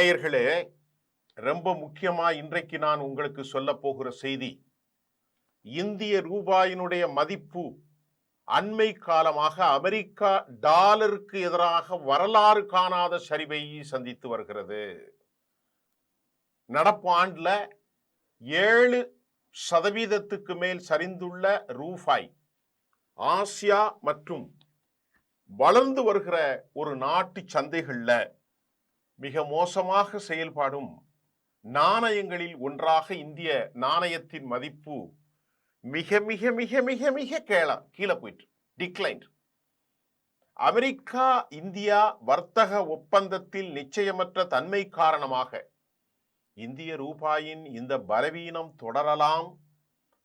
நேயர்களே, ரொம்ப முக்கியமா இன்றைக்கு நான் உங்களுக்கு சொல்ல போகிற செய்தி, இந்திய ரூபாயினுடைய மதிப்பு அண்மை காலமாக அமெரிக்கா டாலருக்கு எதிராக வரலாறு காணாத சரிவை சந்தித்து வருகிறது. நடப்பு ஆண்டுல 7% மேல் சரிந்துள்ள ரூபாய் ஆசியா மற்றும் வளர்ந்து வருகிற ஒரு நாட்டு சந்தைகள்ல மிக மோசமாக செயல்படும் நாணயங்களில் ஒன்றாக இந்திய நாணயத்தின் மதிப்பு மிக மிக மிக மிக மிக கீழே போயிட்டு டிக்ளைன். அமெரிக்கா இந்தியா வர்த்தக ஒப்பந்தத்தில் நிச்சயமற்ற தன்மை காரணமாக இந்திய ரூபாயின் இந்த பலவீனம் தொடரலாம்.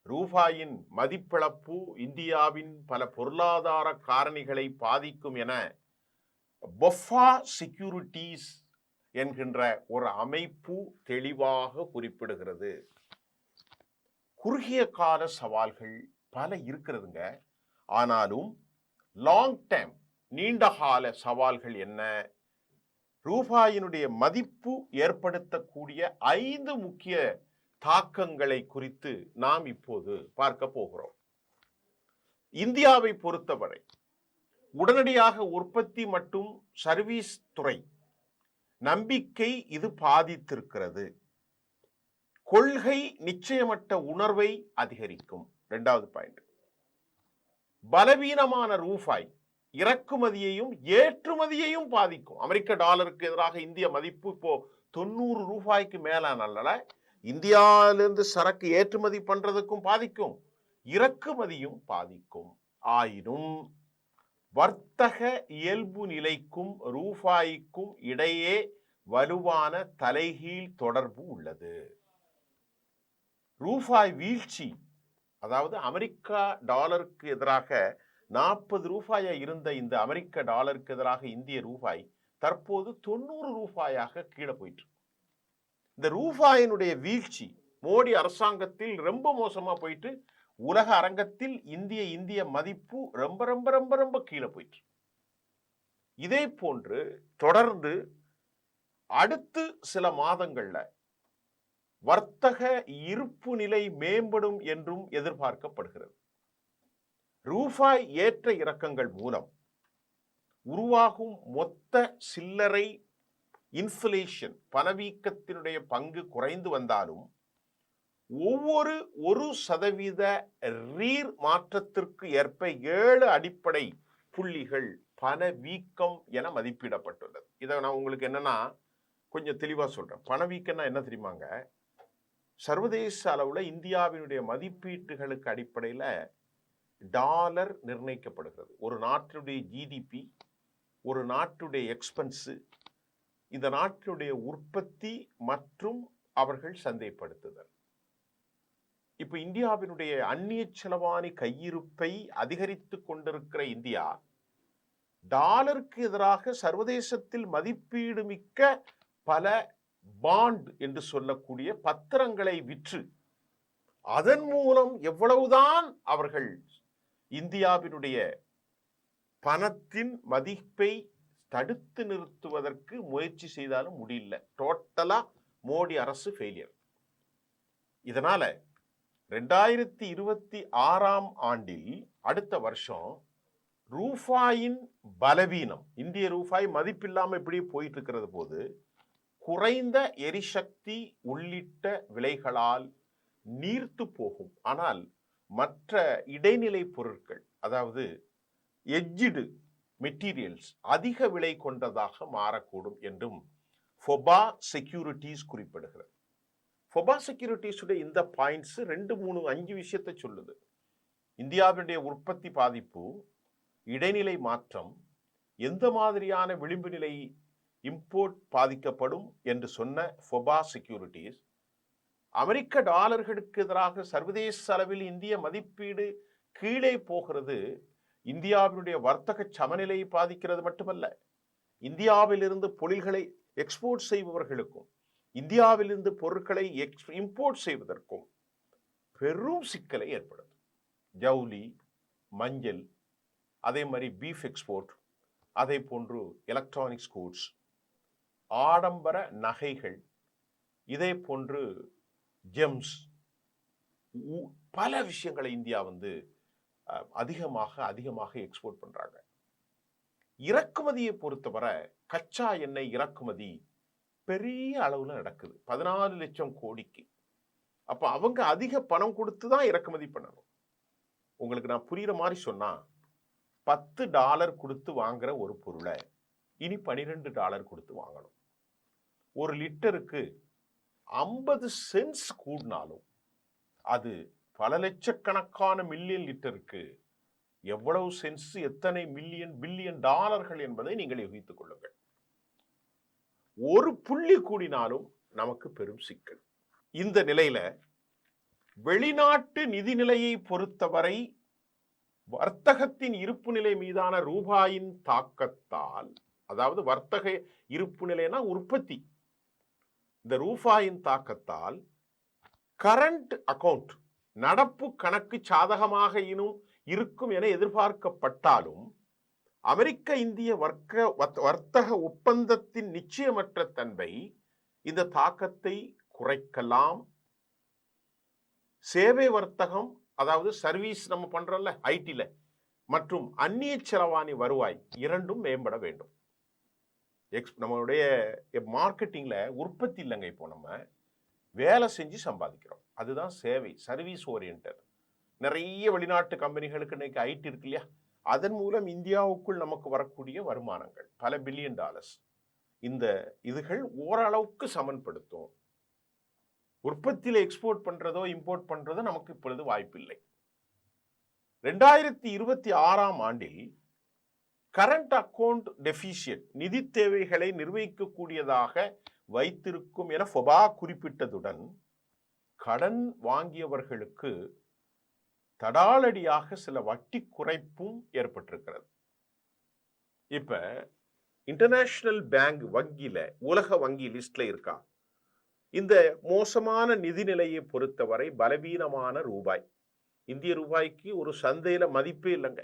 ரூபாயின் மதிப்பிழப்பு இந்தியாவின் பல பொருளாதார காரணிகளை பாதிக்கும் என பொஃபா செக்யூரிட்டிஸ் என்கின்ற ஒரு அமைப்பு தெளிவாக குறிப்பிடுகிறது. குறுகிய கால சவால்கள் பல இருக்கிறதுங்க. ஆனாலும் லாங் டைம் நீண்ட கால சவால்கள் என்ன? ரூபாயினுடைய மதிப்பு ஏற்படுத்தக்கூடிய 5 முக்கிய தாக்கங்களை குறித்து நாம் இப்போது பார்க்க போகிறோம். இந்தியாவை பொறுத்தவரை உடனடியாக உற்பத்தி மற்றும் சர்வீஸ் துறை நம்பிக்கை இது பாதித்திருக்கிறது. கொள்கை நிச்சயமற்ற உணர்வை அதிகரிக்கும். 2வது பாயிண்ட், பலவீனமான ரூபாய் இறக்குமதியையும் ஏற்றுமதியையும் பாதிக்கும். அமெரிக்க டாலருக்கு எதிராக இந்திய மதிப்பு இப்போ 90 ரூபாய்க்கு மேலானால இந்தியாவிலிருந்து சரக்கு ஏற்றுமதி பண்றதுக்கும் பாதிக்கும், இறக்குமதியும் பாதிக்கும். ஆயினும் வர்த்தக இயல்பு நிலைக்கும் ரூபாய்க்கும் இடையே வலுவான தலைகீழ் தொடர்பு உள்ளது. ரூபாய் வீழ்ச்சி, அதாவது அமெரிக்கா டாலருக்கு எதிராக 40 ரூபாயா இருந்த இந்த அமெரிக்க டாலருக்கு எதிராக இந்திய ரூபாய் தற்போது 90 ரூபாயாக கீழே போயிட்டு. இந்த ரூபாயினுடைய வீழ்ச்சி மோடி அரசாங்கத்தில் ரொம்ப மோசமா போயிட்டு உலக அரங்கத்தில் இந்திய மதிப்பு ரொம்ப ரொம்ப ரொம்ப ரொம்ப கீழே போயிட்டு. இதே போன்று தொடர்ந்து அடுத்து சில மாதங்கள்ல வர்த்தக இருப்பு நிலை மேம்படும் என்றும் எதிர்பார்க்கப்படுகிறது. ரூபாய் ஏற்ற இறக்கங்கள் மூலம் உருவாகும் மொத்த சில்லறை இன்ஃப்ளேஷன் பணவீக்கத்தினுடைய பங்கு குறைந்து வந்தாலும் ஒவ்வொரு 1% மாற்றத்திற்கு ஏற்ப 7 அடிப்படை புள்ளிகள் பணவீக்கம் என மதிப்பிடப்பட்டுள்ளது. இதை நான் உங்களுக்கு என்னன்னா கொஞ்சம் தெளிவா சொல்றேன். பணவீக்கம்னா என்ன தெரியுமாங்க? சர்வதேச அளவுல இந்தியாவினுடைய மதிப்பீட்டுகளுக்கு அடிப்படையில டாலர் நிர்ணயிக்கப்படுகிறது. ஒரு நாட்டுடைய ஜிடிபி, ஒரு நாட்டுடைய எக்ஸ்பென்ஸ், இந்த நாட்டினுடைய உற்பத்தி மற்றும் அவர்கள் சந்தைப்படுத்துதல். இப்ப இந்தியாவினுடைய அந்நிய செலவாணி கையிருப்பை அதிகரித்து கொண்டிருக்கிற இந்தியா டாலருக்கு எதிராக சர்வதேசத்தில் மதிப்பீடு மிக்க பல பாண்ட் என்று சொல்லக்கூடிய பத்திரங்களை விற்று அதன் மூலம் எவ்வளவுதான் அவர்கள் இந்தியாவினுடைய பணத்தின் மதிப்பை தடுத்து நிறுத்துவதற்கு முயற்சி செய்தாலும் முடியல. டோட்டலா மோடி அரசு ஃபெயிலியர். இதனால 2026 ஆண்டில் அடுத்த வருஷம் ரூபாயின் பலவீனம், இந்திய ரூபாய் மதிப்பில்லாம இப்படி போயிட்டு இருக்கிறது போது குறைந்த எரிசக்தி உள்ளிட்ட விலைகளால் நீர்த்து போகும். ஆனால் மற்ற இடைநிலை பொருட்கள், அதாவது எட்ஜ்டு மெட்டீரியல்ஸ் அதிக விலை கொண்டதாக மாறக்கூடும் என்றும் பொஃபா செக்யூரிட்டிஸ் குறிப்பிடுகிறது. பொஃபா செக்யூரிட்டிஸுடைய இந்த பாயிண்ட்ஸ் 2, 3, 5 விஷயத்தை சொல்லுது. இந்தியாவுடைய உற்பத்தி பாதிப்பு, இடைநிலை மாற்றம், எந்த மாதிரியான விளிம்பு நிலை இம்போர்ட் பாதிக்கப்படும் என்று சொன்ன பொஃபா செக்யூரிட்டிஸ், அமெரிக்க டாலர்களுக்கு எதிராக சர்வதேச அளவில் இந்திய மதிப்பீடு கீழே போகிறது இந்தியாவினுடைய வர்த்தக சமநிலையை பாதிக்கிறது மட்டுமல்ல, இந்தியாவிலிருந்து பொருள்களை எக்ஸ்போர்ட் செய்பவர்களுக்கும் இந்தியாவிலிருந்து பொருட்களை இம்போர்ட் செய்வதற்கும் பெரும் சிக்கலை ஏற்படுத்தும். ஜவுளி, மஞ்சள், அதே மாதிரி பீஃப் எக்ஸ்போர்ட், அதே போன்று எலக்ட்ரானிக்ஸ் கூட்ஸ், ஆடம்பர நகைகள், இதே போன்று ஜெம்ஸ், பல விஷயங்களை இந்தியா வந்து அதிகமாக எக்ஸ்போர்ட் பண்றாங்க. இறக்குமதியை பொறுத்தவரை கச்சா எண்ணெய் இறக்குமதி பெரிய அளவுல நடக்குது, 14 லட்சம் கோடிக்கு. அப்ப அவங்க அதிக பணம் கொடுத்து தான் இறக்குமதி பண்ணணும். உங்களுக்கு நான் புரியுற மாதிரி சொன்னா, $10 கொடுத்து வாங்குற ஒரு பொருளை இனி $12 கொடுத்து வாங்கணும். ஒரு லிட்டருக்கு 50 சென்ட்ஸ் கூடினாலும் அது பல லட்சக்கணக்கான மில்லியன் லிட்டருக்கு எவ்வளவு சென்ட்ஸ், எத்தனை மில்லியன் பில்லியன் டாலர்கள் என்பதை நீங்கள் யூகித்துக் கொள்ளுங்கள். ஒரு புள்ளி கூடினாலும் நமக்கு பெரும் சிக்கல். இந்த நிலையில வெளிநாட்டு நிதிநிலையை பொறுத்தவரை வர்த்தகத்தின் இருப்பு நிலை மீதான ரூபாயின் தாக்கத்தால், அதாவது வர்த்தக இருப்பு நிலைனா உற்பத்தி, இந்த ரூபாயின் தாக்கத்தால் கரண்ட் அக்கவுண்ட், நடப்பு கணக்கு சாதகமாக இருக்கும் என எதிர்பார்க்கப்பட்டாலும் அமெரிக்க இந்திய வர்த்தக ஒப்பந்தத்தின் நிச்சயமற்ற தன்மை இந்த தாக்கத்தை குறைக்கலாம். சேவை வர்த்தகம், அதாவது சர்வீஸ் நம்ம பண்றோம்ல ஐடில, மற்றும் அந்நிய செலவாணி வருவாய் இரண்டும் மேம்பட வேண்டும். நம்மளுடைய மார்க்கெட்டிங்ல உற்பத்தி இல்லைங்க, இப்போ நம்ம வேலை செஞ்சு சம்பாதிக்கிறோம், அதுதான் சேவை, சர்வீஸ் ஓரியன்டட். நிறைய வெளிநாட்டு கம்பெனிகளுக்கு இன்னைக்கு ஐடி இருக்கு இல்லையா, அதன் மூலம் இந்தியாவுக்குள் நமக்கு வரக்கூடிய வருமானங்கள் பல பில்லியன் டாலர்ஸ். இந்த இதுகள் ஓரளவுக்கு சமன்படுத்தும். உற்பத்தியில எக்ஸ்போர்ட் பண்றதோ இம்போர்ட் பண்றதோ நமக்கு இப்பொழுது வாய்ப்பில்லை. 2026ஆம் ஆண்டில் கரண்ட் அக்கவுண்ட் டெபிசிட், நிதி தேவைகளை நிர்வகிக்கக்கூடியதாக வைத்திருக்கும் என ஃபொபா குறிப்பிட்டதுடன் கடன் வாங்கியவர்களுக்கு தடாலடியாக சில வட்டி குறைப்பும் ஏற்பட்டிருக்கிறது. இப்ப இன்டர்நேஷனல் பேங்க் வங்கியில, உலக வங்கி லிஸ்ட்ல இருக்கா. இந்த மோசமான நிதிநிலையை பொறுத்தவரை பலவீனமான ரூபாய், இந்திய ரூபாய்க்கு ஒரு சந்தையில மதிப்பே இல்லைங்க.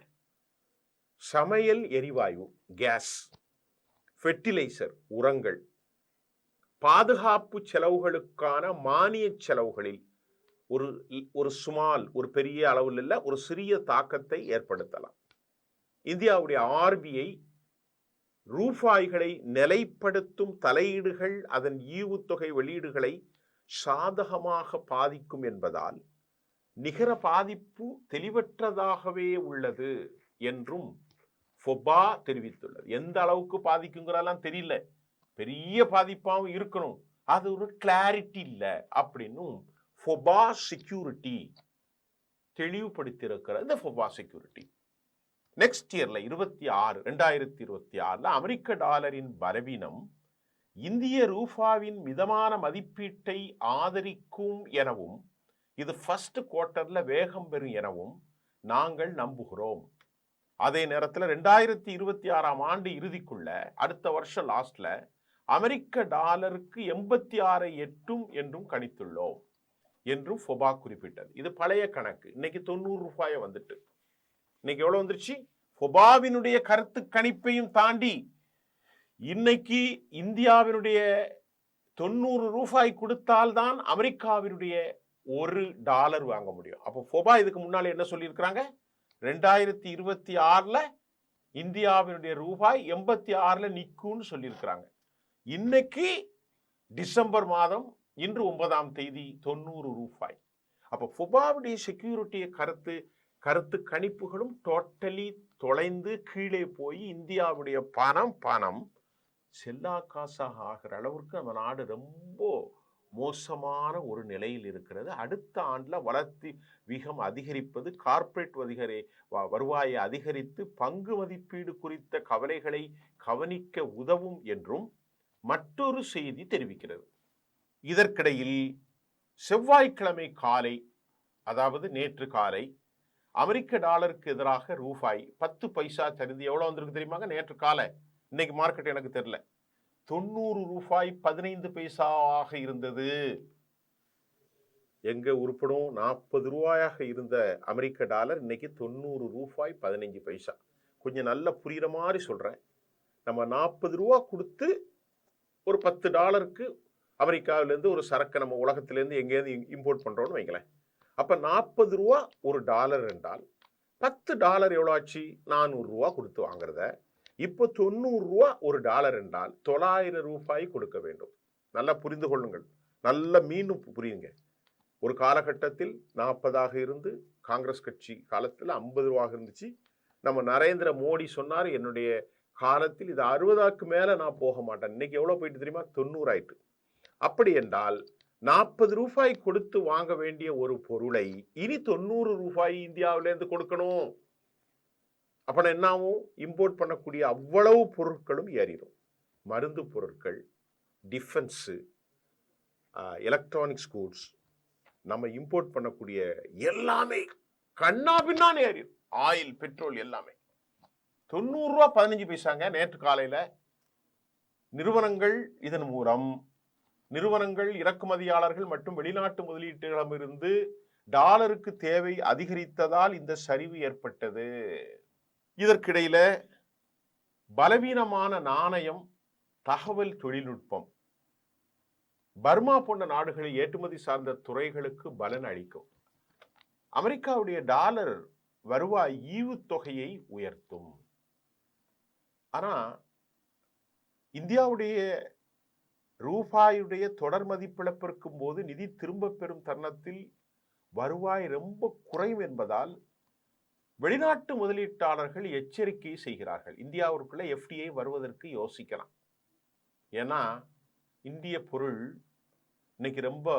சமையல் எரிவாயு, கேஸ், ஃபெர்டிலைசர், உரங்கள், பாதுகாப்பு செலவுகளுக்கான மானிய செலவுகளில் ஒரு பெரிய அளவில் இல்ல, ஒரு சிறிய தாக்கத்தை ஏற்படுத்தலாம். இந்தியாவுடைய ஆர்பிஐ ரூபாய்களை நிலைப்படுத்தும் தலையீடுகள் அதன் ஈவுத்தொகை வெளியீடுகளை சாதகமாக பாதிக்கும் என்பதால் நிகர பாதிப்பு தெளிவற்றதாகவே உள்ளது என்றும் ஃபொபா தெரிவித்துள்ளது. எந்த அளவுக்கு பாதிக்குங்கிறதெல்லாம் தெரியல, பெரிய பாதிப்பாகவும் இருக்கணும், அது ஒரு கிளாரிட்டி இல்லை அப்படின்னும் ஃபொபா செக்யூரிட்டி தெளிவுபடுத்தியிருக்கிறது. இந்த ஃபொபா செக்யூரிட்டி நெக்ஸ்ட் இயர்ல 2026 அமெரிக்க டாலரின் பலவீனம் இந்திய ரூபாவின் மிதமான மதிப்பீட்டை ஆதரிக்கும் எனவும் இது ஃபர்ஸ்ட் குவார்ட்டர்ல வேகம் பெறும் எனவும் நாங்கள் நம்புகிறோம். அதே நேரத்தில் 2026ஆம் ஆண்டு இறுதிக்குள்ள, அடுத்த வருஷம் லாஸ்ட்ல அமெரிக்க டாலருக்கு 86 எட்டும் என்றும் கணித்துள்ளோம் என்றும் ஃபொபா குறிப்பிட்டது. இது பழைய கணக்கு, இன்னைக்கு 90 ரூபாய் வந்துட்டு, இன்னைக்கு எவ்வளவு வந்துருச்சு? ஃபொபாவினுடைய கருத்து கணிப்பையும் தாண்டி இன்னைக்கு இந்தியாவினுடைய 90 ரூபாய் கொடுத்தால்தான் அமெரிக்காவினுடைய $1 வாங்க முடியும். அப்போ ஃபொபா இதுக்கு முன்னால என்ன சொல்லியிருக்கிறாங்க? 2026ல இந்தியாவினுடைய ரூபாய் 86ல நிக்கும்னு சொல்லியிருக்கிறாங்க. இன்னைக்கு டிசம்பர் மாதம், இன்று 9ஆம் தேதி 90 ரூபாய். அப்போ ஃபொபாவுடைய செக்யூரிட்டியை கருத்து கணிப்புகளும் டோட்டலி தொலைந்து கீழே போய் இந்தியாவுடைய பணம் செல்லா காசாக ஆகிற அளவுக்கு நம்ம நாடு ரொம்ப மோசமான ஒரு நிலையில் இருக்கிறது. அடுத்த ஆண்டுல வளர்ச்சி விகிதம் அதிகரிப்பது, கார்ப்பரேட் வருவாயை அதிகரித்து பங்கு மதிப்பீடு குறித்த கவலைகளை கவனிக்க உதவும் என்றும் மற்றொரு செய்தி தெரிவிக்கிறது. இதற்கிடையில் செவ்வாய்க்கிழமை காலை, அதாவது நேற்று காலை, அமெரிக்க டாலருக்கு எதிராக ரூபாய் 10 பைசா சரிந்து எவ்வளவு வந்திருக்கு தெரியுமாங்க? நேற்று காலை, இன்னைக்கு மார்க்கெட் எனக்கு தெரியல, 90 ரூபாய் 15 பைசாவாக இருந்தது. எங்க உருப்படும்? 40 ரூபாயாக இருந்த அமெரிக்க டாலர் இன்னைக்கு 90 ரூபாய் 15 பைசா. கொஞ்சம் நல்ல புரியுற மாதிரி சொல்றேன். நம்ம 40 ரூபா கொடுத்து ஒரு $10 அமெரிக்காவிலேருந்து ஒரு சரக்கு நம்ம உலகத்திலேருந்து எங்கேயாவது இம்போர்ட் பண்ணுறோன்னு வைங்களேன். அப்போ $40 ஒரு டாலர் என்றால் $10 எவ்வளோ ஆச்சு? $400 கொடுத்து வாங்குறத இப்போ $90 ஒரு டாலர் என்றால் $900 கொடுக்க வேண்டும். நல்லா புரிந்து கொள்ளுங்கள், நல்ல மீண்டும் புரியுங்க. ஒரு காலகட்டத்தில் 40 இருந்து காங்கிரஸ் கட்சி காலத்தில் $50 இருந்துச்சு. நம்ம நரேந்திர மோடி சொன்னார், என்னுடைய காலத்தில் இது 60க்கு மேல நான் போக மாட்டேன். இன்னைக்கு எவ்வளவு போயிட்டு தெரியுமா? 90 ஆயிட்டு. அப்படி என்றால் $40 கொடுத்து வாங்க வேண்டிய ஒரு பொருளை இனி $90 இந்தியாவிலேருந்து கொடுக்கணும். அப்ப என்ன ஆகும்? இம்போர்ட் பண்ணக்கூடிய அவ்வளவு பொருட்களும் ஏறிடும். மருந்து பொருட்கள், டிஃபென்ஸ், எலக்ட்ரானிக்ஸ் கூட்ஸ், நம்ம இம்போர்ட் பண்ணக்கூடிய எல்லாமே கண்ணா பின்னான்னு ஏறிடும். ஆயில், பெட்ரோல் எல்லாமே $90 15 பைசாங்க. நேற்று காலையில நிறுவனங்கள் இதன் மூலம் நிறுவனங்கள், இறக்குமதியாளர்கள் மற்றும் வெளிநாட்டு முதலீட்டுகளிடமிருந்து டாலருக்கு தேவை அதிகரித்ததால் இந்த சரிவு ஏற்பட்டது. இதற்கிடையில பலவீனமான நாணயம், தகவல் தொழில்நுட்பம் பர்மா போன்ற நாடுகளில் ஏற்றுமதி சார்ந்த துறைகளுக்கு பலன் அளிக்கும். அமெரிக்காவுடைய டாலர் வருவாய் ஈவுத்தொகையை உயர்த்தும். ஆனா இந்தியாவுடைய ரூபாயுடைய தொடர் மதிப்பிழப்பிருக்கும் போது நிதி திரும்ப பெறும் தருணத்தில் வருவாய் ரொம்ப குறையும் என்பதால் வெளிநாட்டு முதலீட்டாளர்கள் எச்சரிக்கை செய்கிறார்கள். இந்தியாவிற்குள்ள FDI வருவதற்கு யோசிக்கலாம். ஏன்னா இந்திய பொருள் இன்னைக்கு ரொம்ப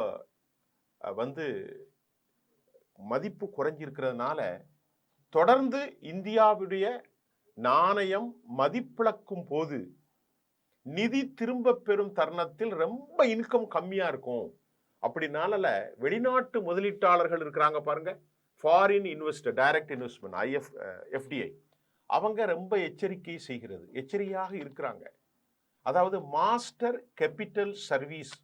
மதிப்பு குறைஞ்சிருக்கிறதுனால தொடர்ந்து இந்தியாவுடைய நாணயம் மதிப்பிழக்கும் போது நிதி திரும்ப பெறும் தருணத்தில் ரொம்ப இன்கம் கம்மியா இருக்கும். அப்படினால வெளிநாட்டு முதலீட்டாளர்கள் இருக்கிறாங்க பாருங்க, foreign investor, direct investment, FDI, அவங்க ரொம்ப எச்சரிக்கை செய்கிறது, எச்சரிக்கையாக இருக்கிறாங்க. அதாவது மாஸ்டர் கேபிட்டல் சர்வீஸ்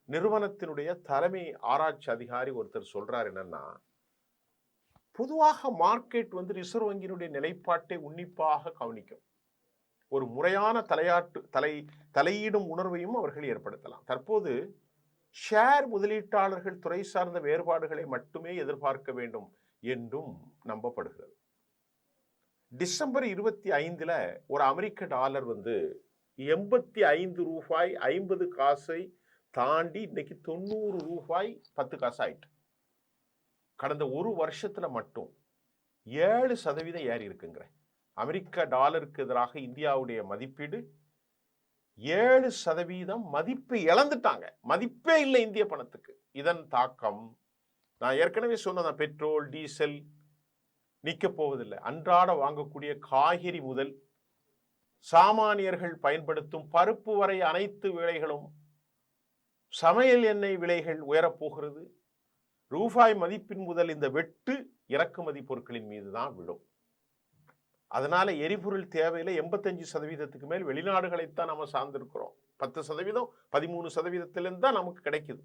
நிறுவனத்தினுடைய தலைமை ஆராய்ச்சி அதிகாரி ஒருத்தர் சொல்றார் என்னன்னா, பொதுவாக மார்க்கெட் ரிசர்வ் வங்கியினுடைய நிலைப்பாட்டை உன்னிப்பாக கவனிக்கும். ஒரு முறையான தலையீடும் உணர்வையும் அவர்கள் ஏற்படுத்தலாம். தற்போது ஷேர் முதலீட்டாளர்கள் துறை சார்ந்த வேறுபாடுகளை மட்டுமே எதிர்பார்க்க வேண்டும் என்றும் நம்பப்படுகிறது. டிசம்பர் 25 ஒரு அமெரிக்க டாலர் $85.50 தாண்டி இன்னைக்கு $90.10 ஆயிட்டு. கடந்த ஒரு வருஷத்துல மட்டும் 7% ஏறி இருக்குங்க. அமெரிக்க டாலருக்கு எதிராக இந்தியாவுடைய மதிப்பீடு 7% மதிப்பை இழந்துட்டாங்க. மதிப்பே இல்லை இந்திய பணத்துக்கு. இதன் தாக்கம் நான் ஏற்கனவே சொன்னதான், பெட்ரோல், டீசல் நிக்க போவதில்லை. அன்றாட வாங்கக்கூடிய காய்கறி முதல் சாமானியர்கள் பயன்படுத்தும் பருப்பு வரை அனைத்து விலைகளும், சமையல் எண்ணெய் விலைகள் உயரப்போகிறது. ரூபாய் மதிப்பின் முதல் இந்த வெட்டு இறக்குமதி பொருட்களின் மீது தான் விடும். அதனால எரிபொருள் தேவையில 85% மேல் வெளிநாடுகளைத்தான் நம்ம சார்ந்திருக்கிறோம். 10%, 13% தான் நமக்கு கிடைக்குது.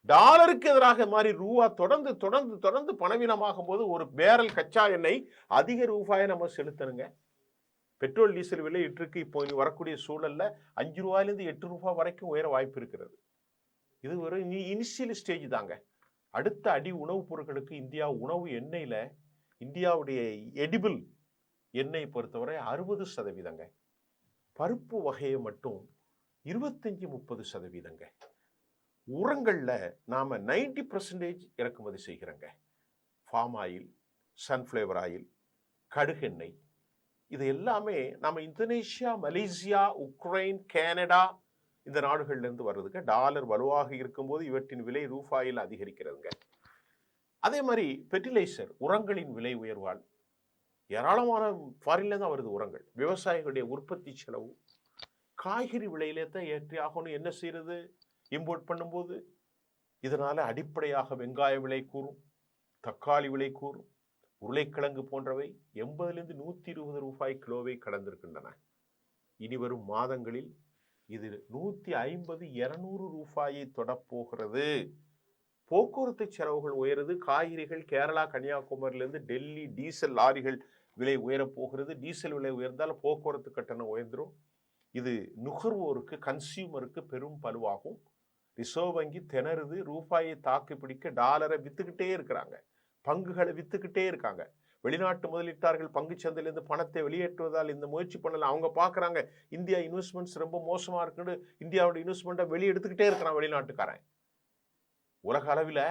டாலருக்கு எதிராக மாதிரி ரூபா தொடர்ந்து தொடர்ந்து தொடர்ந்து பணவீனமாகும் போது ஒரு பேரல் கச்சா எண்ணெய் அதிக ரூபாயை நம்ம செலுத்தணுங்க. பெட்ரோல் டீசல் விலை இருக்கு. இப்போ வரக்கூடிய சூழல்ல $5 $8 வரைக்கும் உயர வாய்ப்பு இருக்கிறது. இது ஒரு இனிஷியல் ஸ்டேஜ் தாங்க. அடுத்த அடி உணவுப் பொருட்களுக்கு இந்தியா உணவு எண்ணெயில இந்தியாவுடைய எடிபிள் எண்ணெய் பொறுத்தவரை 60%. பருப்பு வகையை மட்டும் 25-30%. உரங்கள்ல நாம 90% இறக்குமதி செய்கிறோங்க. ஃபார்ம் ஆயில், சன்ஃப்ளவர் ஆயில், கடுகெண்ணெய், இது எல்லாமே நம்ம இந்தோனேஷியா, மலேசியா, உக்ரைன், கனடா இந்த நாடுகள்ல இருந்து வர்றதுங்க. டாலர் வலுவாக இருக்கும்போது இவற்றின் விலை ரூபாயில் அதிகரிக்கிறதுங்க. அதே மாதிரி ஃபெர்டிலைசர், உரங்களின் விலை உயர்வால் ஏராளமான ஃபாரின்ல தான் வருது உரங்கள். விவசாயிகளுடைய உற்பத்தி செலவு காய்கறி விலையிலே தான் ஏற்றி ஆகணும். என்ன செய்யறது? இம்போர்ட் பண்ணும்போது இதனால அடிப்படையாக வெங்காய விலை கூறும், தக்காளி விலை கூறும், உருளைக்கிழங்கு போன்றவை 80 $120 கிலோவை கடந்திருக்கின்றன. இனி வரும் மாதங்களில் இது 150-200 ரூபாயை தொடப்போகிறது. போக்குவரத்து செலவுகள் உயருது. காய்கறிகள் கேரளா, கன்னியாகுமரியிலிருந்து டெல்லி டீசல் லாரிகள் விலை உயரப் போகிறது. டீசல் விலை உயர்ந்தால் போக்குவரத்து கட்டணம் உயர்ந்துடும். இது நுகர்வோருக்கு, கன்சியூமருக்கு பெரும் பலுவாகும். ரிசர்வ் வங்கி திணறுது. ரூபாயை தாக்கு பிடிக்க டாலரை வித்துக்கிட்டே இருக்கிறாங்க, பங்குகளை வித்துக்கிட்டே இருக்காங்க. வெளிநாட்டு முதலீட்டாளர்கள் பங்கு சந்தையிலிருந்து பணத்தை வெளியேற்றுவதால் இந்த முயற்சி பண்ணல. அவங்க பார்க்குறாங்க இந்தியா இன்வெஸ்ட்மெண்ட்ஸ் ரொம்ப மோசமா இருக்குன்னு இந்தியாவோட இன்வெஸ்ட்மெண்ட்டை வெளியே எடுத்துக்கிட்டே இருக்கிறான் வெளிநாட்டுக்காரன். உலக அளவில்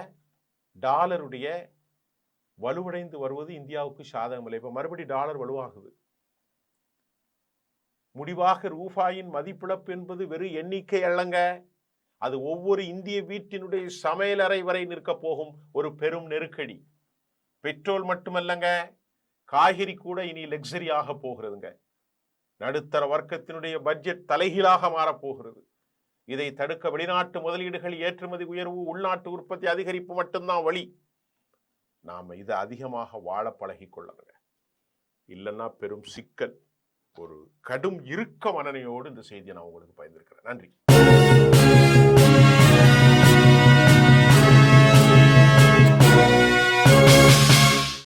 டாலருடைய வலுவடைந்து வருவது இந்தியாவுக்கு சாதகமில்லை. இப்போ மறுபடி டாலர் வலுவாகுது. முடிவாக ரூபாயின் மதிப்பிழப்பு என்பது வெறும் எண்ணிக்கை அல்லங்க, அது ஒவ்வொரு இந்திய வீட்டினுடைய சமையலறை வரை நிற்க போகும் ஒரு பெரும் நெருக்கடி. பெட்ரோல் மட்டுமல்லங்க, காய்கறி கூட இனி லக்ஸரி ஆக போகிறதுங்க. நடுத்தர வர்க்கத்தினுடைய பட்ஜெட் தலைகீழாக மாறப்போகிறது. இதை தடுக்க வெளிநாட்டு முதலீடுகள், ஏற்றுமதி உயர்வு, உள்நாட்டு உற்பத்தி அதிகரிப்பு மட்டும்தான் வழி. நாம இதை அதிகமாக வாழ பழகி கொள்ளணுங்க, இல்லைன்னா பெரும் சிக்கல். ஒரு கடும் இறுக்க மனநிலையோடு இந்த செய்தியை நான் உங்களுக்கு பகிர்ந்திருக்கிறேன். நன்றி.